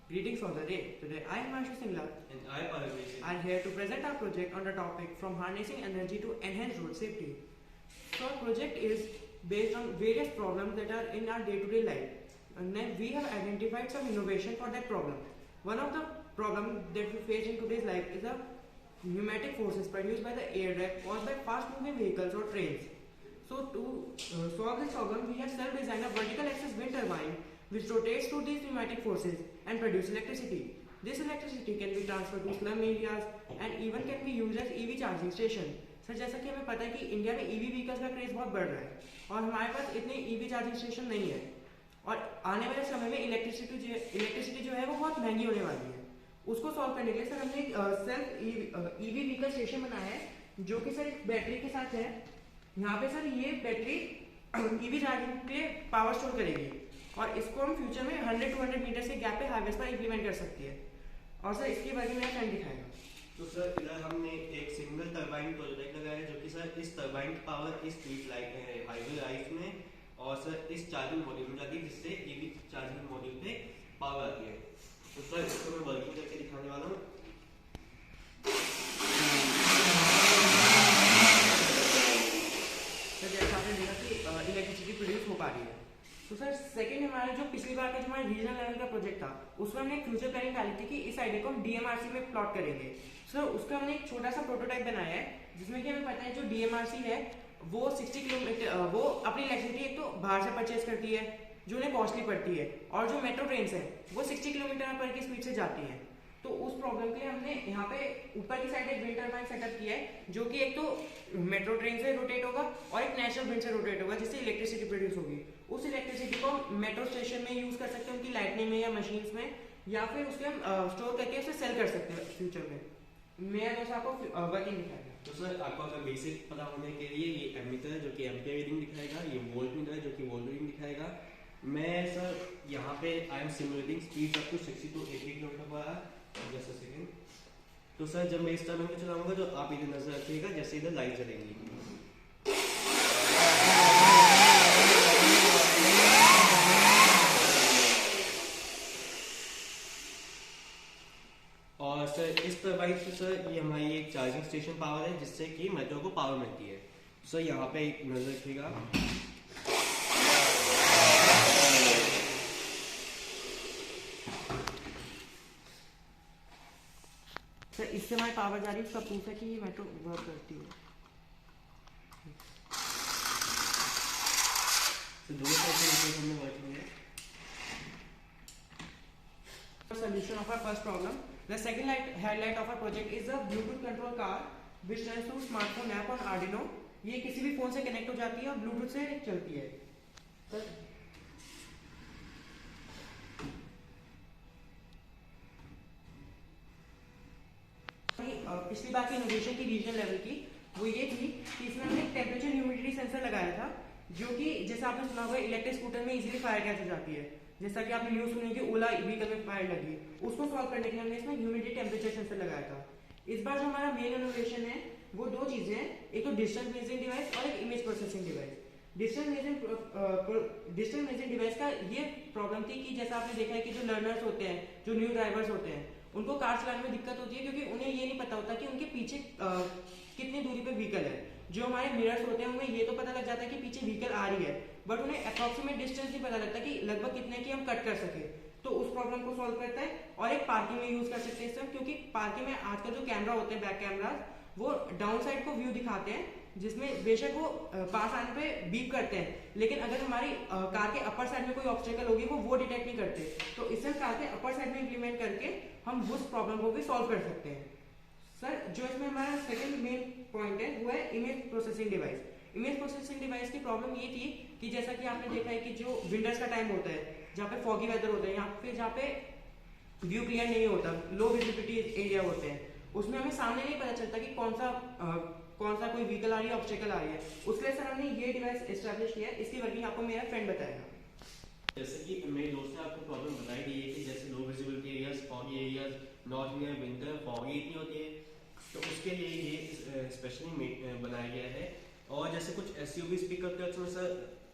Greetings for the day. Today I am Ashu Singla And I am Paragwesh. and here to present our project on the topic from harnessing energy to enhance road safety. So our project is based on various problems that are in our day-to-day life, and then we have identified some innovation for that problem. One of the problems that we face in today's life is the pneumatic forces produced by the air drag caused by fast-moving vehicles or trains. So to solve this problem, we have self-designed a vertical axis wind turbine which rotates through these pneumatic forces and produce electricity. This electricity can be transferred to slum areas and even can be used as EV charging station. Sir जैसा कि हमें पता है कि India में EV vehicles का craze बहुत बढ़ रहा है और हमारे पास इतने EV चार्जिंग स्टेशन नहीं है और आने वाले समय में इलेक्ट्रिसिटी जो है वो बहुत महंगी होने वाली है। उसको सॉल्व करने के लिए सर हमने एक सेल्फ EV व्हीकल स्टेशन बनाया है जो कि सर एक बैटरी के साथ है। यहाँ पे सर ये बैटरी EV चार्जिंग के लिए पावर स्टोर करेगी और इसको हम फ्यूचर में 100-200 मीटर के गैप पे हाईवेज पर इम्प्लीमेंट कर सकती है। और सर इसकी वर्किंग मेरा फ्रेंड दिखाएगा। तो सर इधर हमने एक सिंगल टरबाइन प्रोजेक्ट लगाया है जो कि सर इस टरबाइन की पावर इस स्ट्रीट लाइट हाईवे लाइट में और सर इस चार्जिंग मॉड्यूल में जाती है जिससे ईवी चार्जिंग मॉड्यूल पे पावर आती है। तो सर इसको मैं वर्किंग करके दिखाने वाला हूँ। सर जैसा आपने देखा कि इलेक्ट्रिसिटी प्रोड्यूस हो पा रही है। तो सर सेकंड हमारा जो पिछली बार का जो हमारा रीजनल लेवल का प्रोजेक्ट था उसमें हमने एक फ्यूचर प्लानिंग डाली थी कि इस आइडिया को हम DMRC में प्लॉट करेंगे। सर उसका हमने एक छोटा सा प्रोटोटाइप बनाया है जिसमें कि हमें पता है जो DMRC है वो 60 किलोमीटर वो अपनी इलेक्ट्रिसिटी एक तो बाहर से परचेज करती है जो उन्हें कॉस्टली पड़ती है और जो मेट्रो ट्रेन है वो 60 किलोमीटर पर की स्पीड से जाती है। तो उस प्रॉब्लम के लिए हमने यहाँ पे ऊपर की साइड एक विंड टरबाइन सेटअप किया है जो कि एक तो मेट्रो ट्रेन से रोटेट होगा और एक नेचुरल विंड से रोटेट होगा जिससे इलेक्ट्रिसिटी प्रोड्यूस होगी। उस इलेक्ट्रिसिटी को हम मेट्रो स्टेशन में यूज कर सकते हैं उनकी लाइटनिंग में या मशीन्स में या फिर उसके हम स्टोर करके उसे सेल कर सकते हैं फ्यूचर में। मेरा दोस्त आपको वर्किंग दिखाएगा। तो सर आपको अगर बेसिक पता होने के लिए ये एमीटर है जो कि एम्पियर रीडिंग दिखाएगा, ये वोल्ट मीटर है जो कि वोल्ट रीडिंग दिखाएगा। मैं सर यहाँ पे I am simulating speed up to 60 to 80 kilometer per hour. Just a second. तो सर जब मैं इस टर्मिनल पे चलाऊंगा तो आप इधर नजर रखिएगा जैसे इधर लाइट जलेंगी। और सर इस टरबाइन से सर ये हमारी एक चार्जिंग स्टेशन पावर है जिससे कि मेट्रो को पावर मिलती है। सर यहाँ पे एक नजर रखिएगा। सर इससे हमारी पावर जा रही है उसका प्रूफ है कि ये मेट्रो वर्क करती है। तो दोनों साइड से हमने वर्किंग है। Solution of our first problem. The second highlight of our project is a Bluetooth control car which runs through smartphone app on Arduino. ये किसी भी फोन से कनेक्ट हो जाती है और ब्लूटूथ से चलती है। पिछली बार की इनोवेशन की रीजनल लेवल की वो ये थी कि इसमें हमने एक टेम्परेचर ह्यूमिडिटी सेंसर लगाया था जो कि जैसा आपने सुना होगा इलेक्ट्रिक स्कूटर में इजीली फायर कैच हो जाती है। जैसा कि आपने न्यूज सुनी कि ओला व्हीकल में फायर लगी, उसको सॉल्व करने के लिए हमने इसमें ह्यूमिडिटी टेम्परेचर सेंसर लगाया था। इस बार जो हमारा मेन इनोवेशन है वो दो चीजें हैं, एक तो डिजिटल मेजरिंग डिवाइस और एक image processing device. Digital measuring device का ये प्रॉब्लम थी कि जैसा आपने देखा है कि जो लर्नर्स होते हैं, जो न्यू ड्राइवर्स होते हैं, उनको कार चलाने में दिक्कत होती है क्योंकि उन्हें ये नहीं पता होता कि उनके पीछे कितनी दूरी पे व्हीकल है। जो हमारे मिरर्स होते हैं उनमें ये तो पता लग जाता है कि पीछे व्हीकल आ रही है बट उन्हें अप्रॉक्सीमेट डिस्टेंस नहीं पता लगता कि लगभग कितने की हम कट कर सके। तो उस प्रॉब्लम को सॉल्व करता है और एक पार्किंग में यूज कर सकते हैं इसमें क्योंकि पार्किंग में आजकल जो कैमरा होते हैं बैक कैमरा वो डाउन साइड को व्यू दिखाते हैं जिसमें बेशक वो पास आने पे बीप करते हैं लेकिन अगर हमारी कार के अपर साइड में कोई ऑब्स्टेकल होगी वो डिटेक्ट नहीं करते। तो इससे कार के अपर साइड में इंप्लीमेंट करके हम उस प्रॉब्लम को भी सॉल्व कर सकते हैं। सर जो इसमें हमारा सेकंड मेन पॉइंट है वो है image processing device. Image processing device की प्रॉब्लम ये थी कि जैसा कि आपने देखा है कि जो विंटर्स का टाइम होता है जहाँ पे फॉगी वेदर होता है या फिर जहाँ पे व्यू क्लियर नहीं होता, लो विजिबिलिटी एरिया होते हैं, उसमें हमें सामने नहीं पता चलता कि कौन सा कोई व्हीकल आ रही है, ऑब्स्टेकल आ रही है। उसके लिए सर हमने ये डिवाइस एस्टैब्लिश किया है। इसकी वर्किंग आपको मेरा फ्रेंड बताएगा। जैसे कि मेरे दोस्त ने आपको प्रॉब्लम बताई दी है कि जैसे लो visibility areas, foggy areas, north में विंटर फॉगी इतनी होती है तो उसके लिए ये स्पेशली बनाया गया है। और जैसे कुछ एसयूवी पिकअप ट्रक्स में सर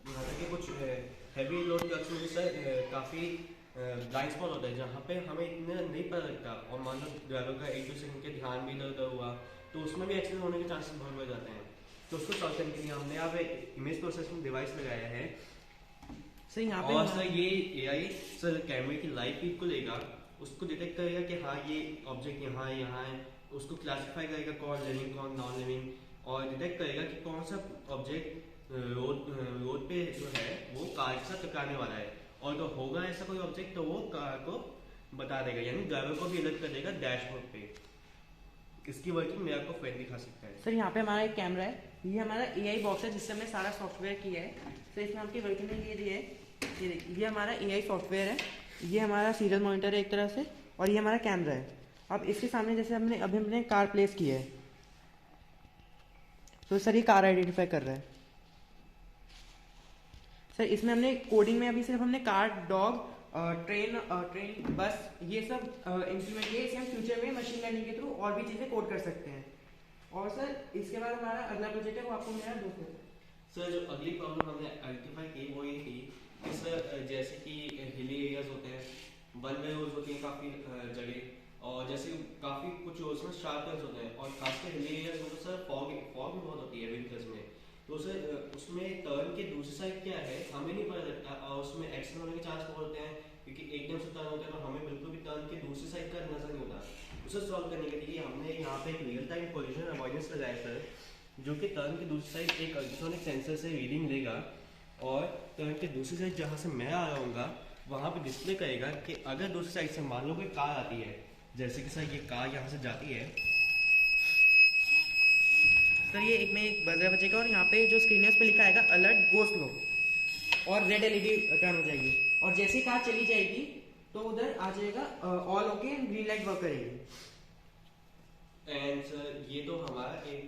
यहाँ तक कि कुछ हैवी लोड ट्रक्स में सर काफ़ी ब्लाइंड स्पॉट होता है जहाँ पे हमें इतना नहीं पता लगता, और मान लो ड्राइवर का एक दो सेकंड के ध्यान भी इधर उधर हुआ तो उसमें भी एक्सीडेंट होने के चांसेस बहुत बढ़ जाते हैं। तो उसको सॉल्व करने के लिए हमने यहाँ पे इमेज प्रोसेसिंग डिवाइस लगाया है। सर यहाँ पे और सर ये एआई सर कैमरे की लाइव फीड को लेगा, उसको डिटेक्ट करेगा कि हाँ ये ऑब्जेक्ट यहाँ है यहाँ है, उसको क्लासिफाई करेगा कौन लिविंग कौन नॉन लिविंग, और डिटेक्ट करेगा कि कौन सा ऑब्जेक्ट रोड पे जो है वो कार के साथ टकराने वाला है, और तो होगा ऐसा कोई ऑब्जेक्ट तो वो कार को बता देगा, यानी ड्राइवर को भी अलर्ट कर देगा डैशबोर्ड पे। इसकी वर्किंग मैं आपको फ्रेंड दिखा सकता है। सर यहाँ पे हमारा एक कैमरा है, ये हमारा एआई बॉक्स है जिससे हमने सारा सॉफ्टवेयर किया है। सर इसमें आपकी वर्किंग में ये दिया है, ये देखिए ये हमारा एआई सॉफ्टवेयर है, ये हमारा सीरियल मॉनिटर है एक तरह से, और ये हमारा कैमरा है। अब इसके सामने जैसे हमने कार प्लेस की है, तो सर ये कार आइडेंटिफाई कर रहा है। सर इसमें हमने कोडिंग में अभी सिर्फ हमने कार, डॉग, ट्रेन, बस ये सब इंप्लीमेंट किए। इसे हम फ्यूचर में मशीन लर्निंग के थ्रू और भी चीज़ें कोड कर सकते हैं। और सर इसके बाद हमारा अगला प्रोजेक्ट है, वो आपको मेरा दोस्त है। सर जो अगली प्रॉब्लम हमने आइडेंटिफाई की वो ये थी कि सर जैसे कि हिली एरियाज होते हैं, वन वे रोड्स होती हैं काफ़ी जगह, और जैसे काफ़ी कुछ रोड्स में शार्प टर्न्स होते हैं, और खासकर हिली एरियाज में तो सर फॉग फॉग भी बहुत होती है विंटर्स में। तो सर उसमें टर्न के दूसरी साइड क्या है हमें नहीं पता लगता, और उसमें एक्सीडेंट होने के चांस बहुत होते हैं, क्योंकि एकदम से टर्न होता है तो हमें बिल्कुल भी टर्न के दूसरी साइड का नजर नहीं होता। उसे सॉल्व करने के लिए हमने यहाँ पे एक रियल टाइम कोलिजन अवॉइडेंस लगाया सर, जो कि टर्न की दूसरी साइड एक अल्ट्रासोनिक सेंसर से रीडिंग लेगा, और टर्न के दूसरी साइड जहाँ से मैं आ रहा हूँ वहाँ पे डिस्प्ले करेगा कि अगर दूसरी साइड से मान लो कोई कार आती है, जैसे कि सर ये कार यहाँ से जाती है, सर ये एक में एक बजर बचेगा, और यहाँ पे जो स्क्रीन है उस पर लिखा आएगा अलर्ट गो स्लो, और रेड एलईडी टर्न हो जाएगी, और जैसे ही कार चली जाएगी तो उधर आ जाएगा all okay, green light work करेगी। एंड सर ये तो हमारा एक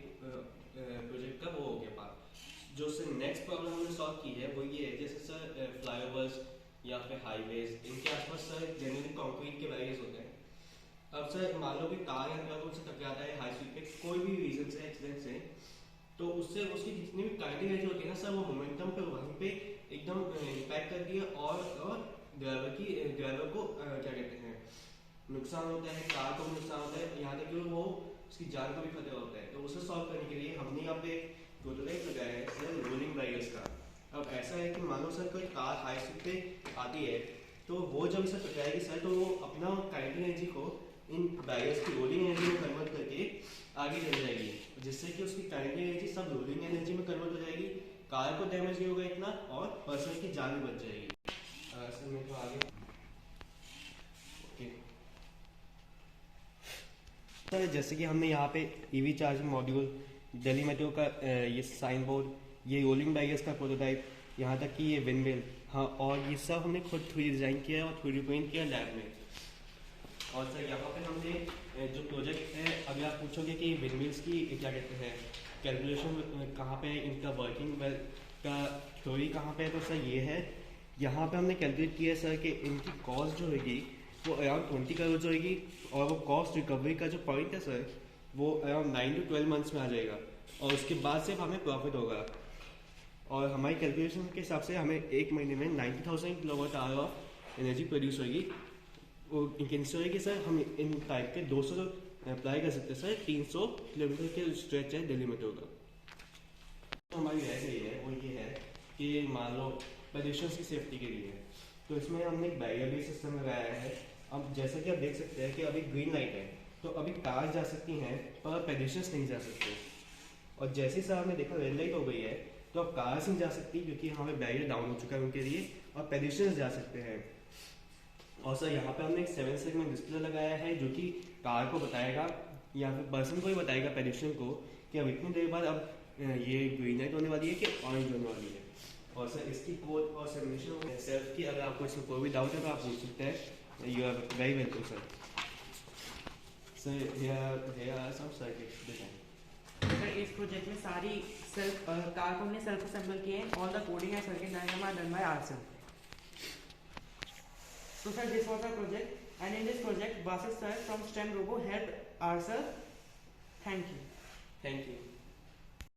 प्रोजेक्ट का वो हो गया पार्ट। जो सर नेक्स्ट प्रॉब्लम हमने सॉल्व की है वो ये है, जैसे सर फ्लाईओवर्स या फिर हाईवेज, इनके आसपास सर जनरली कंक्रीट के बैरियर्स होते हैं। अब सर मान लो कि कार या ट्रक उनसे टकराता है हाई स्पीड पे कोई भी रीजन से, एक्सीडेंट से, तो उससे उसकी जितनी भी काइनेटिक एनर्जी होती है ना सर, वो मोमेंटम पे वहीं पे एकदम इम्पैक्ट करती है, और ड्राइवर को क्या कहते हैं नुकसान होता है, कार को भी नुकसान होता है, यहाँ तक कि वो उसकी जान को भी खतरा होता है। तो उसे सॉल्व करने के लिए हमने यहाँ पे प्रोटोटाइप लगाया है सर रोलिंग बैरियर्स का। अब ऐसा है कि मान लो सर कोई कार हाई स्पीड पे आती है, तो वो जब इसे टकराएगी सर, तो वो अपना काइनेटिक एनर्जी को इन बैरियर्स की रोलिंग एनर्जी में कन्वर्ट करके आगे चल जाएगी, जिससे कि उसकी काइनेटिक एनर्जी सब रोलिंग एनर्जी में कन्वर्ट हो जाएगी, कार को डैमेज नहीं होगा इतना, और पर्सन की जान भी बच जाएगी। सर मैं तो आगे ओके सर, जैसे कि हमने यहाँ पे EV charging module, Delhi metro का ये साइन बोर्ड, ये रोलिंग बैरियर्स का प्रोटोटाइप, यहाँ तक कि ये विंडमिल, हाँ, और ये सब हमने खुद 3D डिज़ाइन किया है और 3D प्रिंट किया लैब में। और सर यहाँ पे हमने जो प्रोजेक्ट है, अगर आप पूछोगे कि विंडमिल्स की क्या कहते हैं कैलकुलेशन कहाँ पे है, इनका वर्किंग का थ्योरी कहाँ पे है, तो सर ये है, यहाँ पे हमने कैलकुलेट किया है सर कि इनकी कॉस्ट जो होगी वो अराउंड 20 करोड़ होगी, और वो कॉस्ट रिकवरी का जो पॉइंट है सर वो अराउंड 9 to 12 मंथ्स में आ जाएगा, और उसके बाद सिर्फ हमें प्रॉफिट होगा। और हमारी कैलकुलेशन के हिसाब से हमें एक महीने में 90,000 kilowatt hour of energy produce होगी। वो इनकेंस होगी सर, हम इन टाइप के 200 अप्लाई कर सकते हैं सर, 300 किलोमीटर के स्ट्रेच है दिल्ली मेट्रो का। तो हमारी राय ये है, वो ये है कि मान लो पेडिस्ट्रियंस की सेफ्टी के लिए, तो इसमें हमने एक बैरियर बेस्ड सिस्टम लगाया है। अब जैसा कि आप देख सकते हैं कि अभी ग्रीन लाइट है, तो अभी कार जा सकती हैं पर पेडिस्ट्रियंस नहीं जा सकते, और जैसे सर हमने देखा रेड लाइट हो गई है, तो अब कार्स नहीं जा सकती क्योंकि यहाँ पे बैरियर डाउन हो चुका है उनके लिए, और पेडिस्ट्रियंस जा सकते हैं। और सर यहाँ पे हमने एक 7 सेगमेंट डिस्प्ले लगाया है जो कि कार को बताएगा या फिर पर्सन को ही बताएगा, पेडिस्ट्रियन को, कि अब इतनी देर बाद अब ये ग्रीन लाइट होने वाली है कि ऑरेंज होने वाली है। और सर इसकी कोड और सबमिशन सेल्फ की, अगर आपको इसमें कोई भी डाउट है तो आप पूछ सकते हैं। You are very welcome sir. Sir here are some circuits design. Sir इस प्रोजेक्ट में सारी सेल्फ कार को हमने सेल्फ असेंबल किए हैं, all the coding and circuit diagram are done by ourselves. So sir, this was our project, and in this project, Basis sir from STEM Robo helped ourselves. Thank you. Thank you.